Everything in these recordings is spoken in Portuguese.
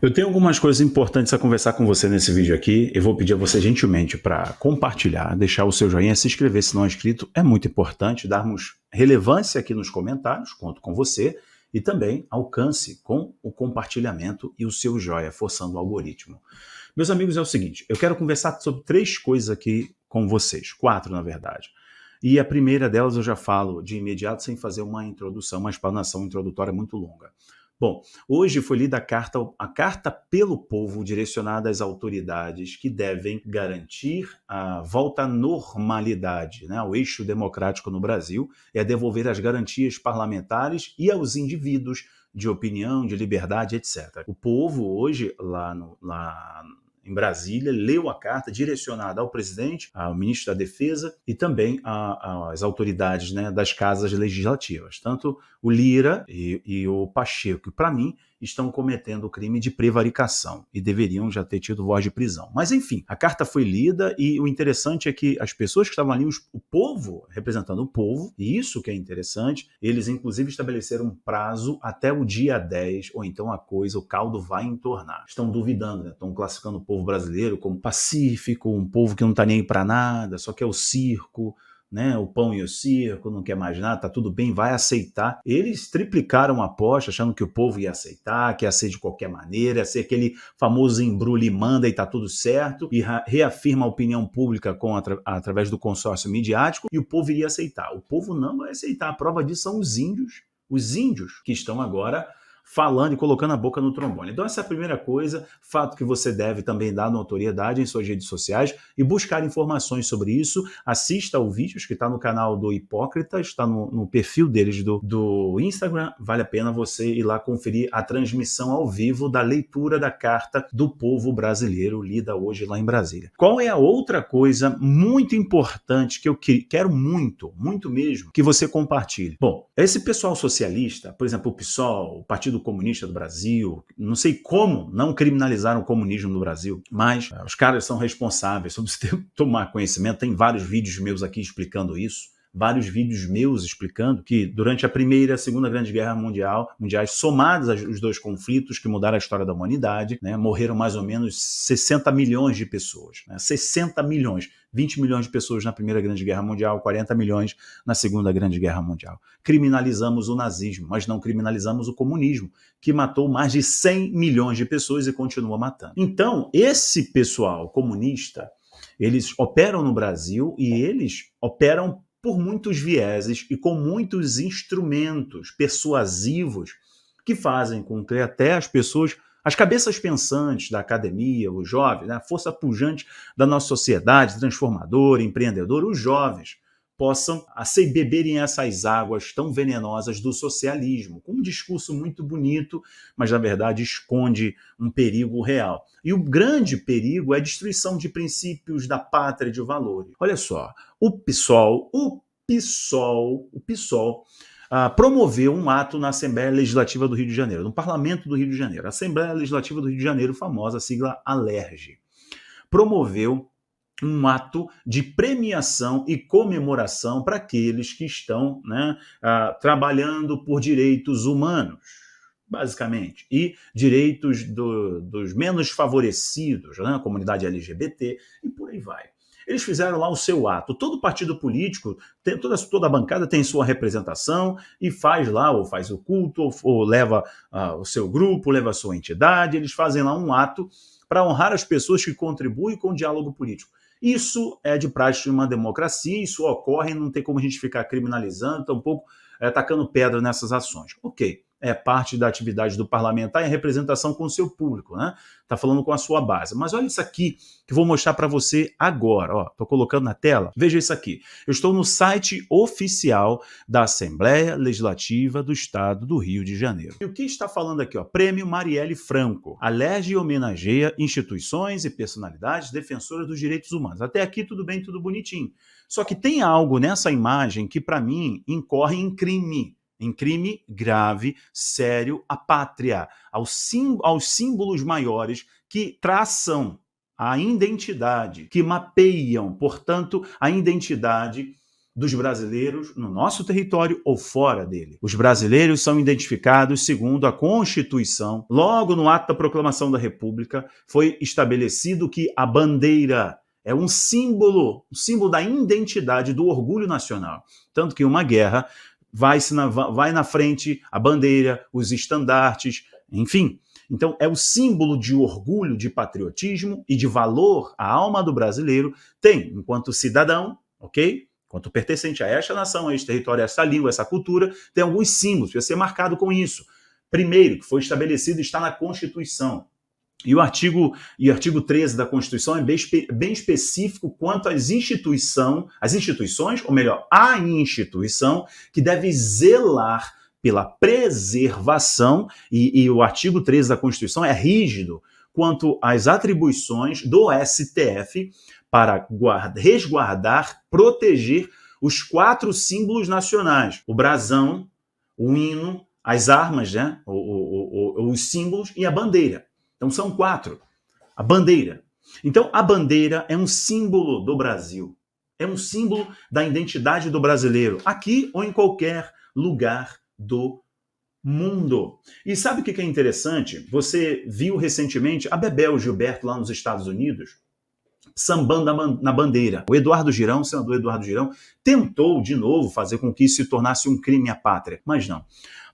Eu tenho algumas coisas importantes a conversar com você nesse vídeo aqui. Eu vou pedir a você gentilmente para compartilhar, deixar o seu joinha, se inscrever se não é inscrito. É muito importante darmos relevância aqui nos comentários, conto com você, e também alcance com o compartilhamento e o seu joia, forçando o algoritmo. Meus amigos, é o seguinte, eu quero conversar sobre 3 coisas aqui com vocês, 4 na verdade. E a primeira delas eu já falo de imediato sem fazer uma introdução, uma explanação introdutória muito longa. Bom, hoje foi lida a carta pelo povo direcionada às autoridades que devem garantir a volta à normalidade, né, ao eixo democrático no Brasil, é devolver as garantias parlamentares e aos indivíduos de opinião, de liberdade, etc. O povo hoje, lá em Brasília, leu a carta direcionada ao presidente, ao ministro da Defesa e também às autoridades, né, das casas legislativas, tanto o Lira e o Pacheco, que para mim estão cometendo o crime de prevaricação e deveriam já ter tido voz de prisão. Mas enfim, a carta foi lida e o interessante é que as pessoas que estavam ali, o povo, representando o povo, e isso que é interessante, eles inclusive estabeleceram um prazo até o dia 10, ou então o caldo vai entornar. Estão duvidando, né? Estão classificando o povo brasileiro como pacífico, um povo que não está nem aí para nada, só quer o circo, né, o pão e o circo, não quer mais nada, tá tudo bem, vai aceitar. Eles triplicaram a aposta, achando que o povo ia aceitar, que ia ser de qualquer maneira, ia ser aquele famoso embrulho e manda e tá tudo certo, e reafirma a opinião pública através do consórcio midiático, e o povo iria aceitar. O povo não vai aceitar, a prova disso são os índios que estão agora falando e colocando a boca no trombone. Então essa é a primeira coisa, fato que você deve também dar notoriedade em suas redes sociais e buscar informações sobre isso. Assista ao vídeo que está no canal do Hipócrita, está no perfil deles do Instagram. Vale a pena você ir lá conferir a transmissão ao vivo da leitura da carta do povo brasileiro, lida hoje lá em Brasília. Qual é a outra coisa muito importante que eu quero muito mesmo, que você compartilhe? Bom, esse pessoal socialista, por exemplo, o PSOL, o Partido Comunista do Brasil, não sei como não criminalizaram o comunismo no Brasil, mas os caras são responsáveis, sobre você tomar conhecimento, tem vários vídeos meus aqui explicando isso, vários vídeos meus explicando que durante a Primeira e a Segunda Grande Guerra mundiais, somados os dois conflitos que mudaram a história da humanidade, né, morreram mais ou menos 60 milhões de pessoas, né, 60 milhões, 20 milhões de pessoas na Primeira Grande Guerra Mundial, 40 milhões na Segunda Grande Guerra Mundial. Criminalizamos o nazismo, mas não criminalizamos o comunismo, que matou mais de 100 milhões de pessoas e continua matando. Então, esse pessoal comunista, eles operam no Brasil e eles operam por muitos vieses e com muitos instrumentos persuasivos que fazem com que até as pessoas, as cabeças pensantes da academia, os jovens, né, a força pujante da nossa sociedade, transformadora, empreendedora, os jovens, possam beberem essas águas tão venenosas do socialismo, com um discurso muito bonito, mas na verdade esconde um perigo real. E o grande perigo é a destruição de princípios da pátria e de valores. Olha só, o PSOL promoveu um ato na Assembleia Legislativa do Rio de Janeiro, no Parlamento do Rio de Janeiro. A Assembleia Legislativa do Rio de Janeiro, famosa sigla ALERJ, promoveu um ato de premiação e comemoração para aqueles que estão, né, trabalhando por direitos humanos, basicamente, e direitos dos menos favorecidos, né, a comunidade LGBT, e por aí vai. Eles fizeram lá o seu ato. Todo partido político, toda a bancada tem sua representação e faz lá, ou faz o culto, ou leva o seu grupo, leva a sua entidade, eles fazem lá um ato para honrar as pessoas que contribuem com o diálogo político. Isso é de prática uma democracia, isso ocorre, não tem como a gente ficar criminalizando, tampouco tacando pedra nessas ações. Ok, é parte da atividade do parlamentar e a representação com o seu público, né? Está falando com a sua base. Mas olha isso aqui que eu vou mostrar para você agora. Estou colocando na tela. Veja isso aqui. Eu estou no site oficial da Assembleia Legislativa do Estado do Rio de Janeiro. E o que está falando aqui? Prêmio Marielle Franco. Alerge e homenageia instituições e personalidades defensoras dos direitos humanos. Até aqui tudo bem, tudo bonitinho. Só que tem algo nessa imagem que para mim incorre em crime grave, sério, à pátria, aos símbolos maiores que traçam a identidade, que mapeiam, portanto, a identidade dos brasileiros no nosso território ou fora dele. Os brasileiros são identificados segundo a Constituição. Logo no ato da proclamação da República, foi estabelecido que a bandeira é um símbolo da identidade, do orgulho nacional. Tanto que uma guerra vai na frente a bandeira, os estandartes, enfim. Então, é o símbolo de orgulho, de patriotismo e de valor. A alma do brasileiro tem, enquanto cidadão, ok? Enquanto pertencente a esta nação, a este território, a esta língua, a essa cultura, tem alguns símbolos, precisa ser marcado com isso. Primeiro, que foi estabelecido, está na Constituição. E o artigo 13 da Constituição é bem específico quanto às instituições, ou melhor, a instituição que deve zelar pela preservação, e o artigo 13 da Constituição é rígido quanto às atribuições do STF para resguardar, proteger os 4 símbolos nacionais: o brasão, o hino, as armas, né? Os símbolos e a bandeira. Então são 4. A bandeira. Então a bandeira é um símbolo do Brasil. É um símbolo da identidade do brasileiro, aqui ou em qualquer lugar do mundo. E sabe o que é interessante? Você viu recentemente a Bebel Gilberto lá nos Estados Unidos sambando na bandeira. O Eduardo Girão, o senador Eduardo Girão, tentou de novo fazer com que isso se tornasse um crime à pátria, mas não.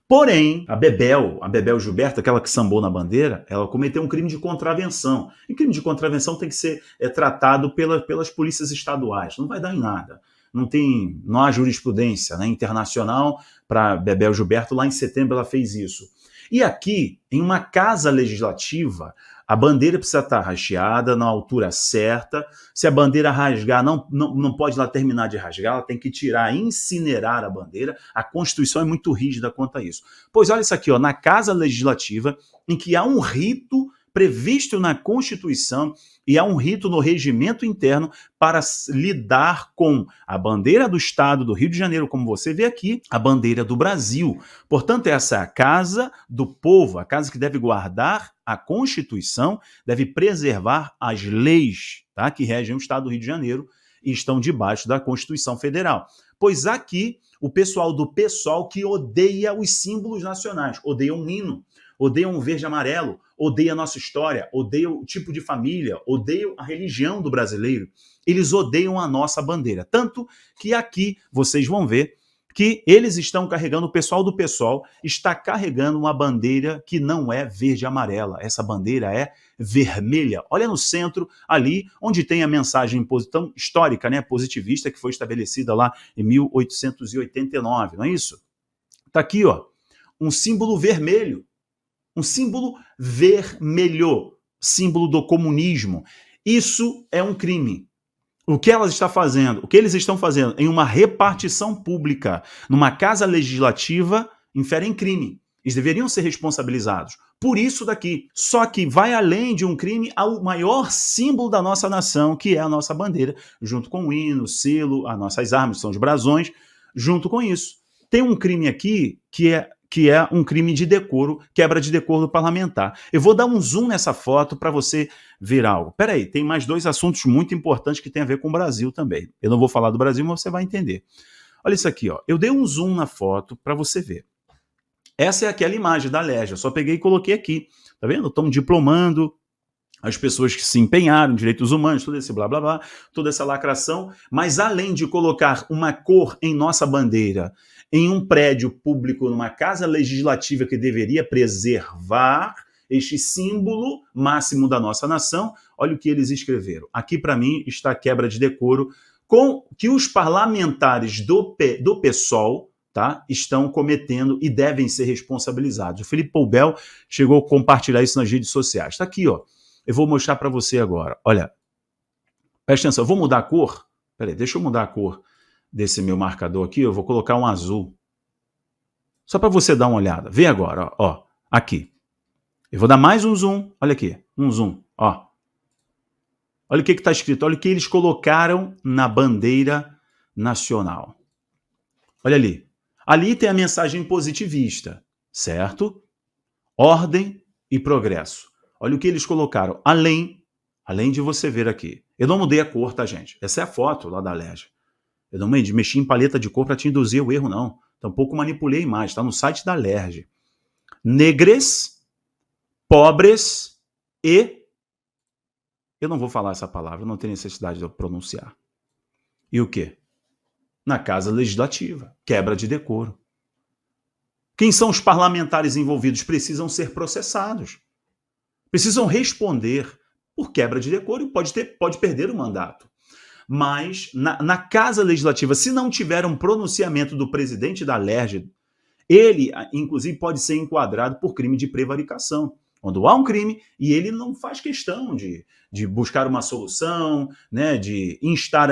Porém, a Bebel Gilberto, aquela que sambou na bandeira, ela cometeu um crime de contravenção. E crime de contravenção tem que ser tratado pelas polícias estaduais. Não vai dar em nada. Não há jurisprudência, né, internacional para Bebel Gilberto. Lá em setembro ela fez isso. E aqui, em uma casa legislativa, a bandeira precisa estar hasteada na altura certa. Se a bandeira rasgar, não pode lá terminar de rasgar, ela tem que tirar, incinerar a bandeira. A Constituição é muito rígida quanto a isso. Pois olha isso aqui, ó, na casa legislativa, em que há um rito previsto na Constituição e há um rito no regimento interno para lidar com a bandeira do Estado do Rio de Janeiro, como você vê aqui, a bandeira do Brasil. Portanto, essa é a casa do povo, a casa que deve guardar a Constituição, deve preservar as leis, tá, que regem o Estado do Rio de Janeiro e estão debaixo da Constituição Federal. Pois aqui, o pessoal do PSOL que odeia os símbolos nacionais, odeia um hino, odeia um verde e amarelo, odeia a nossa história, odeia o tipo de família, odeia a religião do brasileiro. Eles odeiam a nossa bandeira. Tanto que aqui vocês vão ver que eles estão carregando, o pessoal do PSOL está carregando uma bandeira que não é verde e amarela. Essa bandeira é vermelha. Olha no centro, ali, onde tem a mensagem tão histórica, né, positivista, que foi estabelecida lá em 1889, não é isso? Está aqui, ó, um símbolo vermelho. Um símbolo vermelho, símbolo do comunismo. Isso é um crime. O que elas estão fazendo, o que eles estão fazendo em uma repartição pública, numa casa legislativa, inferem crime. Eles deveriam ser responsabilizados por isso daqui. Só que vai além de um crime ao maior símbolo da nossa nação, que é a nossa bandeira, junto com o hino, o selo, as nossas armas, são os brasões, junto com isso. Tem um crime aqui que é um crime de decoro, quebra de decoro parlamentar. Eu vou dar um zoom nessa foto para você ver algo. Peraí, tem mais 2 assuntos muito importantes que tem a ver com o Brasil também. Eu não vou falar do Brasil, mas você vai entender. Olha isso aqui, ó. Eu dei um zoom na foto para você ver. Essa é aquela imagem da Alerj, eu só peguei e coloquei aqui. Tá vendo? Estão diplomando as pessoas que se empenharam, direitos humanos, tudo esse blá blá blá, toda essa lacração, mas além de colocar uma cor em nossa bandeira, em um prédio público, numa casa legislativa que deveria preservar este símbolo máximo da nossa nação, olha o que eles escreveram. Aqui, para mim, está a quebra de decoro com que os parlamentares do PSOL, tá, estão cometendo e devem ser responsabilizados. O Felipe Poubel chegou a compartilhar isso nas redes sociais. Está aqui, ó. Eu vou mostrar para você agora. Olha, presta atenção, eu vou mudar a cor. Peraí, deixa eu mudar a cor desse meu marcador aqui. Eu vou colocar um azul. Só para você dar uma olhada. Vê agora, ó, aqui. Eu vou dar mais um zoom. Olha aqui, um zoom, ó. Olha o que está escrito. Olha o que eles colocaram na bandeira nacional. Olha ali. Ali tem a mensagem positivista, certo? Ordem e progresso. Olha o que eles colocaram, além de você ver aqui. Eu não mudei a cor, tá, gente? Essa é a foto lá da Alerj. Eu não mexi em paleta de cor para te induzir o erro, não. Tampouco manipulei a imagem, está no site da LERJ. Negres, pobres e... Eu não vou falar essa palavra, não tem necessidade de eu pronunciar. E o quê? Na Casa Legislativa, quebra de decoro. Quem são os parlamentares envolvidos? Precisam ser processados. Precisam responder por quebra de decoro e pode perder o mandato. Mas na Casa Legislativa, se não tiver um pronunciamento do presidente da LERJ, ele, inclusive, pode ser enquadrado por crime de prevaricação. Quando há um crime e ele não faz questão de buscar uma solução, né, de instar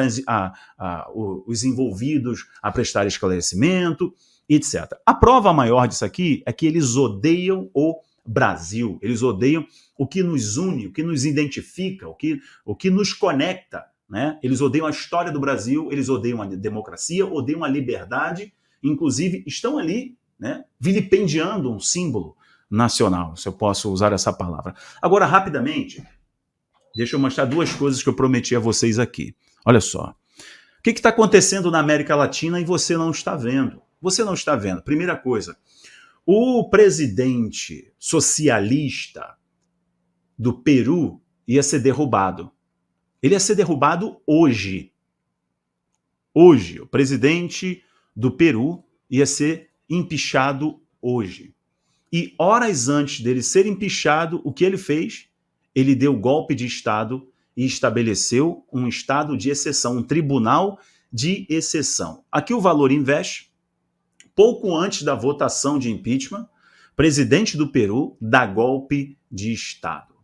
os envolvidos a prestar esclarecimento, etc. A prova maior disso aqui é que eles odeiam o Brasil, eles odeiam o que nos une, o que nos identifica, o que nos conecta. Né? Eles odeiam a história do Brasil, eles odeiam a democracia, odeiam a liberdade, inclusive estão ali, né, vilipendiando um símbolo nacional, se eu posso usar essa palavra. Agora, rapidamente, deixa eu mostrar duas coisas que eu prometi a vocês aqui. Olha só. O que está acontecendo na América Latina e você não está vendo? Você não está vendo. Primeira coisa, o presidente socialista do Peru ia ser derrubado. Ele ia ser derrubado hoje. Hoje, o presidente do Peru ia ser empichado hoje. E horas antes dele ser empichado, o que ele fez? Ele deu golpe de Estado e estabeleceu um estado de exceção, um tribunal de exceção. Aqui o Valor Invest, pouco antes da votação de impeachment, presidente do Peru dá golpe de Estado.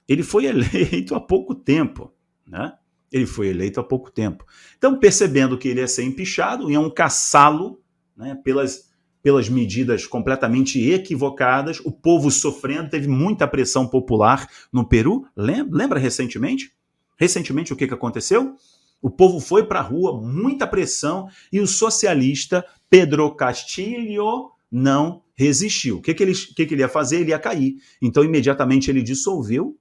Ele foi eleito há pouco tempo, né? Ele foi eleito há pouco tempo. Então, percebendo que ele ia ser empichado, iam caçá-lo, né, pelas medidas completamente equivocadas, o povo sofrendo, teve muita pressão popular no Peru. Lembra recentemente? Recentemente o que aconteceu? O povo foi para a rua, muita pressão, e o socialista Pedro Castillo não resistiu. O que ele ia fazer? Ele ia cair. Então, imediatamente, ele dissolveu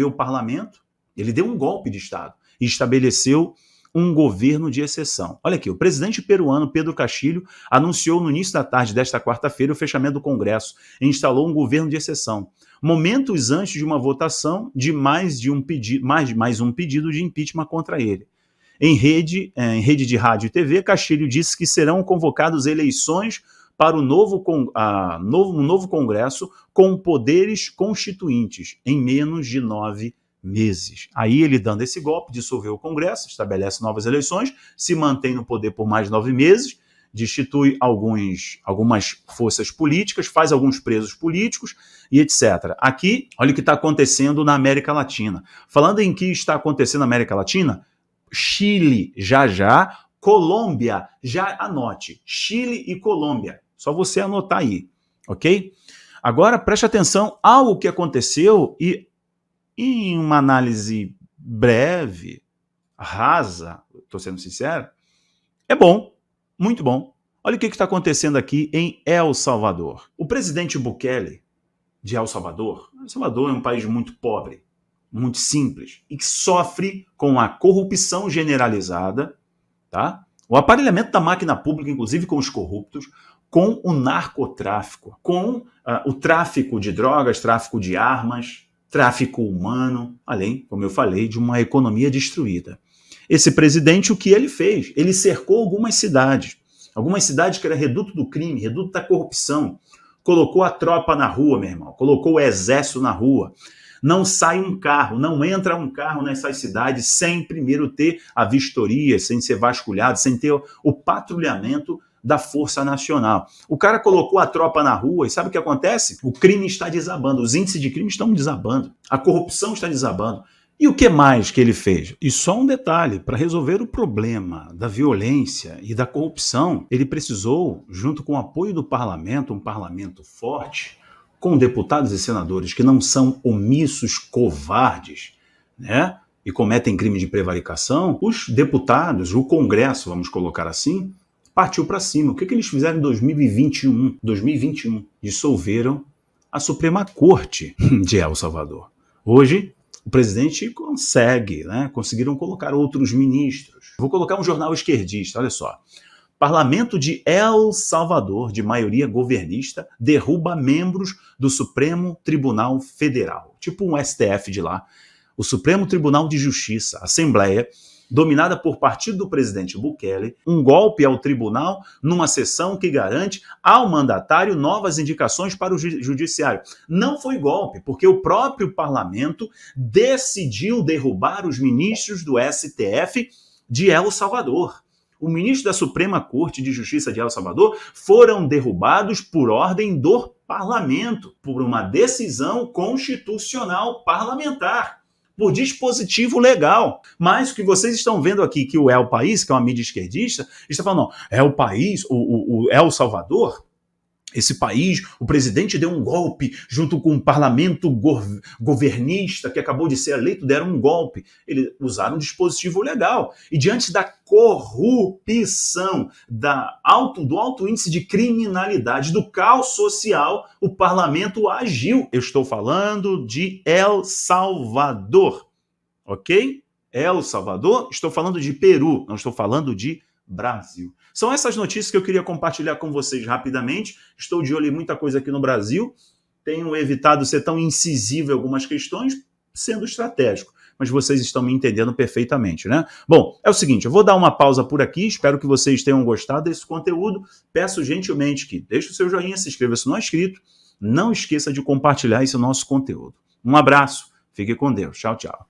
o parlamento, ele deu um golpe de Estado e estabeleceu um governo de exceção. Olha aqui, o presidente peruano Pedro Castillo anunciou no início da tarde desta quarta-feira o fechamento do Congresso e instalou um governo de exceção. Momentos antes de uma votação de mais um pedido de impeachment contra ele. Em rede de rádio e TV, Castillo disse que serão convocadas eleições para o novo Congresso com poderes constituintes em menos de 9 meses. Aí ele, dando esse golpe, dissolveu o Congresso, estabelece novas eleições, se mantém no poder por mais 9 meses, destitui algumas forças políticas, faz alguns presos políticos e etc. Aqui, olha o que está acontecendo na América Latina. Falando em que está acontecendo na América Latina, Chile já, Colômbia, já anote, Chile e Colômbia. Só você anotar aí, ok? Agora, preste atenção ao que aconteceu e, em uma análise breve, rasa, estou sendo sincero, é bom, muito bom. Olha o que está acontecendo aqui em El Salvador. O presidente Bukele, de El Salvador é um país muito pobre, muito simples, e que sofre com a corrupção generalizada, tá? O aparelhamento da máquina pública, inclusive com os corruptos, com o narcotráfico, com o tráfico de drogas, tráfico de armas, tráfico humano, além, como eu falei, de uma economia destruída. Esse presidente, o que ele fez? Ele cercou algumas cidades que era reduto do crime, reduto da corrupção, colocou a tropa na rua, meu irmão, colocou o exército na rua. Não sai um carro, não entra um carro nessas cidades sem primeiro ter a vistoria, sem ser vasculhado, sem ter o patrulhamento da Força Nacional. O cara colocou a tropa na rua e sabe o que acontece? O crime está desabando, os índices de crime estão desabando, a corrupção está desabando. E o que mais que ele fez? E só um detalhe, para resolver o problema da violência e da corrupção, ele precisou, junto com o apoio do parlamento, um parlamento forte, com deputados e senadores que não são omissos, covardes, né, e cometem crime de prevaricação, os deputados, o Congresso, vamos colocar assim, partiu para cima. O que eles fizeram em 2021? 2021, dissolveram a Suprema Corte de El Salvador. Hoje, O presidente consegue, né? Conseguiram colocar outros ministros. Vou colocar um jornal esquerdista, olha só. Parlamento de El Salvador, de maioria governista, derruba membros do Supremo Tribunal Federal. Tipo um STF de lá. O Supremo Tribunal de Justiça, Assembleia, dominada por partido do presidente Bukele, um golpe ao tribunal numa sessão que garante ao mandatário novas indicações para o judiciário. Não foi golpe, porque o próprio parlamento decidiu derrubar os ministros do STF de El Salvador. O ministro da Suprema Corte de Justiça de El Salvador foram derrubados por ordem do parlamento, por uma decisão constitucional parlamentar, por dispositivo legal. Mas o que vocês estão vendo aqui, que o El País, que é uma mídia esquerdista, está falando, não, é o país, o El Salvador, esse país, o presidente deu um golpe junto com o parlamento governista que acabou de ser eleito, deram um golpe. Eles usaram um dispositivo legal. E diante da corrupção, do alto índice de criminalidade, do caos social, o parlamento agiu. Eu estou falando de El Salvador, ok? El Salvador, estou falando de Peru, não estou falando de Brasil. São essas notícias que eu queria compartilhar com vocês rapidamente. Estou de olho em muita coisa aqui no Brasil. Tenho evitado ser tão incisivo em algumas questões, sendo estratégico. Mas vocês estão me entendendo perfeitamente, né? Bom, é o seguinte, eu vou dar uma pausa por aqui. Espero que vocês tenham gostado desse conteúdo. Peço gentilmente que deixe o seu joinha, se inscreva se não é inscrito. Não esqueça de compartilhar esse nosso conteúdo. Um abraço. Fique com Deus. Tchau, tchau.